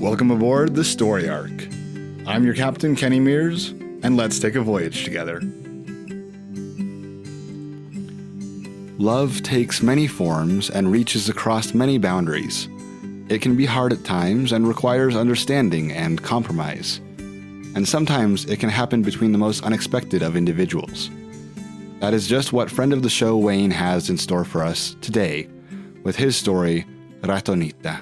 Welcome aboard the Story Ark. I'm your captain, Kenny Mears, and let's take a voyage together. Love takes many forms and reaches across many boundaries. It can be hard at times and requires understanding and compromise. And sometimes it can happen between the most unexpected of individuals. That is just what friend of the show Wayne has in store for us today with his story, Ratonita.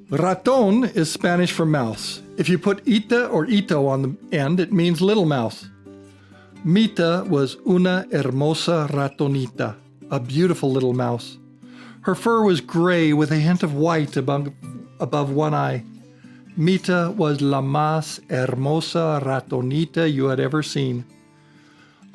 Raton is Spanish for mouse. If you put ita or ito on the end, it means little mouse. Mita was una hermosa ratonita, a beautiful little mouse. Her fur was gray with a hint of white above one eye. Mita was la más hermosa ratonita you had ever seen.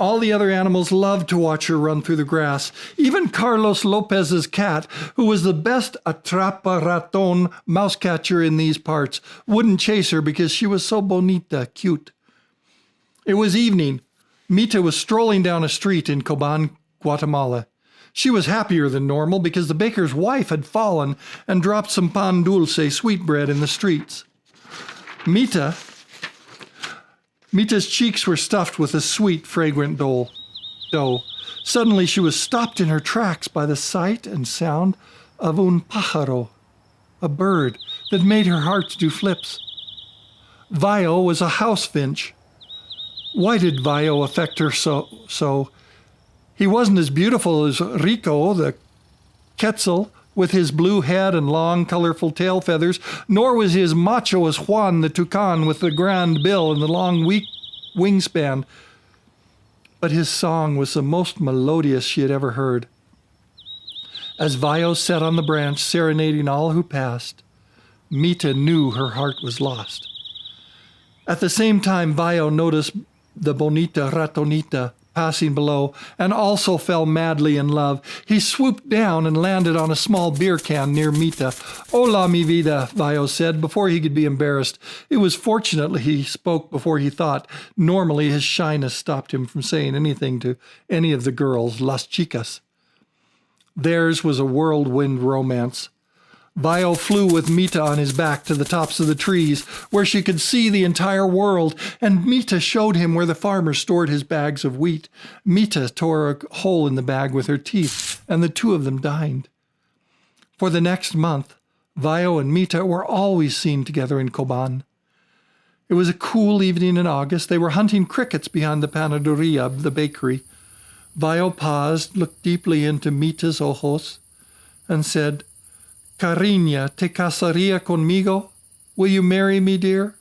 All the other animals loved to watch her run through the grass. Even Carlos Lopez's cat, who was the best atrapa raton mouse catcher in these parts, wouldn't chase her because she was so bonita, cute. It was evening. Mita was strolling down a street in Cobán, Guatemala. She was happier than normal because the baker's wife had fallen and dropped some pan dulce, sweetbread, in the streets. Mita's cheeks were stuffed with a sweet, fragrant dough. Suddenly she was stopped in her tracks by the sight and sound of un pájaro, a bird that made her heart do flips. Vajo was a house finch. Why did Vajo affect her so? He wasn't as beautiful as Rico, the quetzal, with his blue head and long, colorful tail feathers, nor was he as macho as Juan, the toucan, with the grand bill and the long wingspan. But his song was the most melodious she had ever heard. As Vajo sat on the branch, serenading all who passed, Mita knew her heart was lost. At the same time, Vajo noticed the bonita Ratonita passing below, and also fell madly in love. He swooped down and landed on a small beer can near Mita. "Hola, mi vida," Vajo said, before he could be embarrassed. It was fortunate he spoke before he thought. Normally, his shyness stopped him from saying anything to any of the girls, las chicas. Theirs was a whirlwind romance. Vajo flew with Mita on his back to the tops of the trees, where she could see the entire world, and Mita showed him where the farmer stored his bags of wheat. Mita tore a hole in the bag with her teeth, and the two of them dined. For the next month, Vajo and Mita were always seen together in Cobán. It was a cool evening in August. They were hunting crickets behind the panaderia, the bakery. Vajo paused, looked deeply into Mita's ojos, and said, "Cariña, ¿te casaría conmigo? Will you marry me, dear?"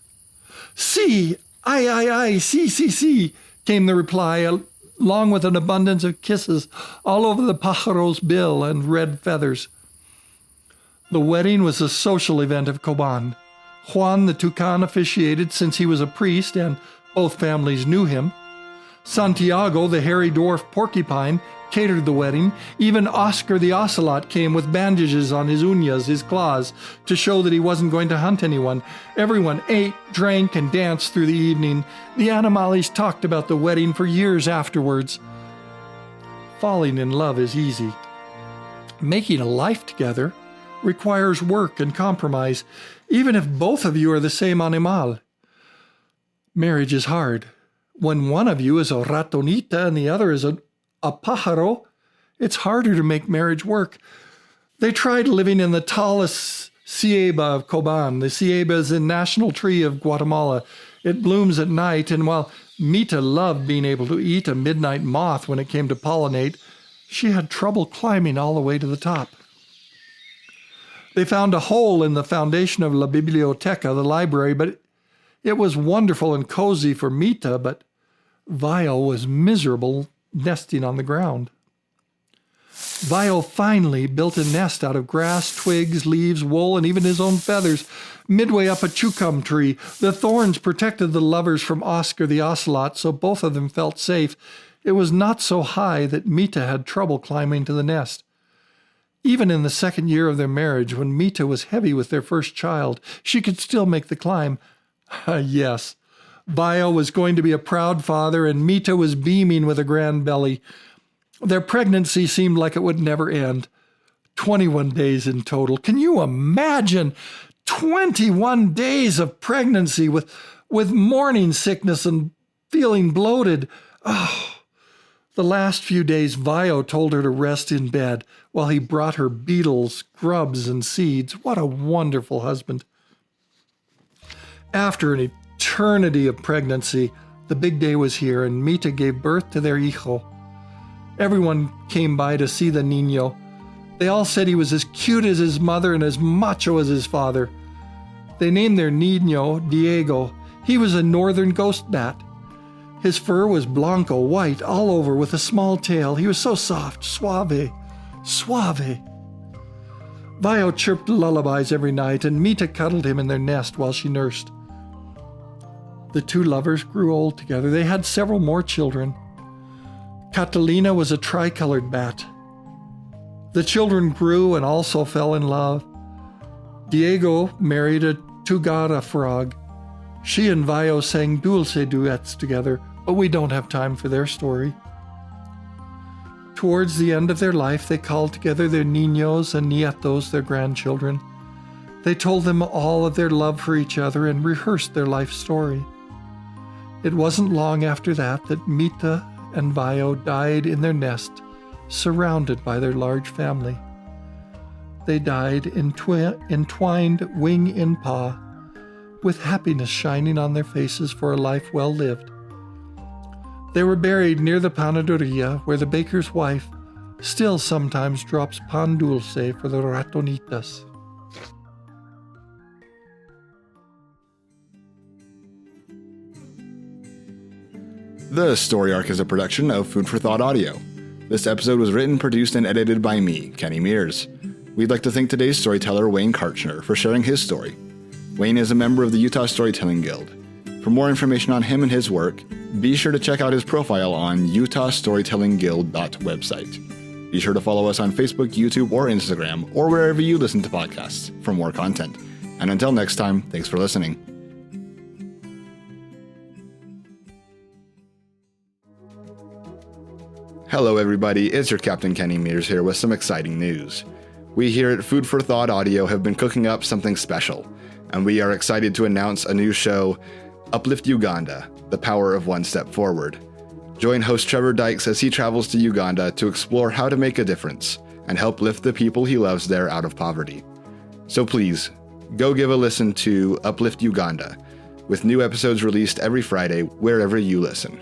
"Sí, ay, sí," came the reply, along with an abundance of kisses all over the pájaro's bill and red feathers. The wedding was a social event of Cobán. Juan the toucan officiated since he was a priest and both families knew him. Santiago, the hairy dwarf porcupine, catered the wedding. Even Oscar the ocelot came with bandages on his uñas, his claws, to show that he wasn't going to hunt anyone. Everyone ate, drank, and danced through the evening. The animales talked about the wedding for years afterwards. Falling in love is easy. Making a life together requires work and compromise, even if both of you are the same animal. Marriage is hard. When one of you is a ratonita and the other is a pájaro, it's harder to make marriage work. They tried living in the tallest ceiba of Cobán. The ceiba is the national tree of Guatemala. It blooms at night, and while Mita loved being able to eat a midnight moth when it came to pollinate, she had trouble climbing all the way to the top. They found a hole in the foundation of La Biblioteca, the library, but it was wonderful and cozy for Mita, but Vajo was miserable nesting on the ground. Vajo finally built a nest out of grass, twigs, leaves, wool, and even his own feathers, midway up a chukam tree. The thorns protected the lovers from Oscar the ocelot, so both of them felt safe. It was not so high that Mita had trouble climbing to the nest. Even in the second year of their marriage, when Mita was heavy with their first child, she could still make the climb. Yes, Vajo was going to be a proud father, and Mita was beaming with a grand belly. Their pregnancy seemed like it would never end. 21 days in total. Can you imagine? 21 days of pregnancy with morning sickness and feeling bloated. Oh, the last few days, Vajo told her to rest in bed while he brought her beetles, grubs, and seeds. What a wonderful husband. After an eternity of pregnancy, the big day was here, and Mita gave birth to their hijo. Everyone came by to see the niño. They all said he was as cute as his mother and as macho as his father. They named their niño Diego. He was a northern ghost bat. His fur was blanco, white, all over, with a small tail. He was so soft, suave. Vajo chirped lullabies every night, and Mita cuddled him in their nest while she nursed. The two lovers grew old together. They had several more children. Catalina was a tricolored bat. The children grew and also fell in love. Diego married a Tugara frog. She and Vajo sang dulce duets together, but we don't have time for their story. Towards the end of their life, they called together their niños and nietos, their grandchildren. They told them all of their love for each other and rehearsed their life story. It wasn't long after that Mita and Vajo died in their nest, surrounded by their large family. They died entwined wing in paw, with happiness shining on their faces for a life well lived. They were buried near the panaderia, where the baker's wife still sometimes drops pan dulce for the ratonitas. The Story Ark is a production of Food for Thought Audio. This episode was written, produced, and edited by me, Kenny Mears. We'd like to thank today's storyteller, Wayne Kartchner, for sharing his story. Wayne is a member of the Utah Storytelling Guild. For more information on him and his work, be sure to check out his profile on utahstorytellingguild.website. Be sure to follow us on Facebook, YouTube, or Instagram, or wherever you listen to podcasts for more content. And until next time, thanks for listening. Hello everybody, it's your Captain Kenny Mears here with some exciting news. We here at Food for Thought Audio have been cooking up something special, and we are excited to announce a new show, Uplift Uganda, The Power of One Step Forward. Join host Trevor Dykes as he travels to Uganda to explore how to make a difference and help lift the people he loves there out of poverty. So please, go give a listen to Uplift Uganda, with new episodes released every Friday wherever you listen.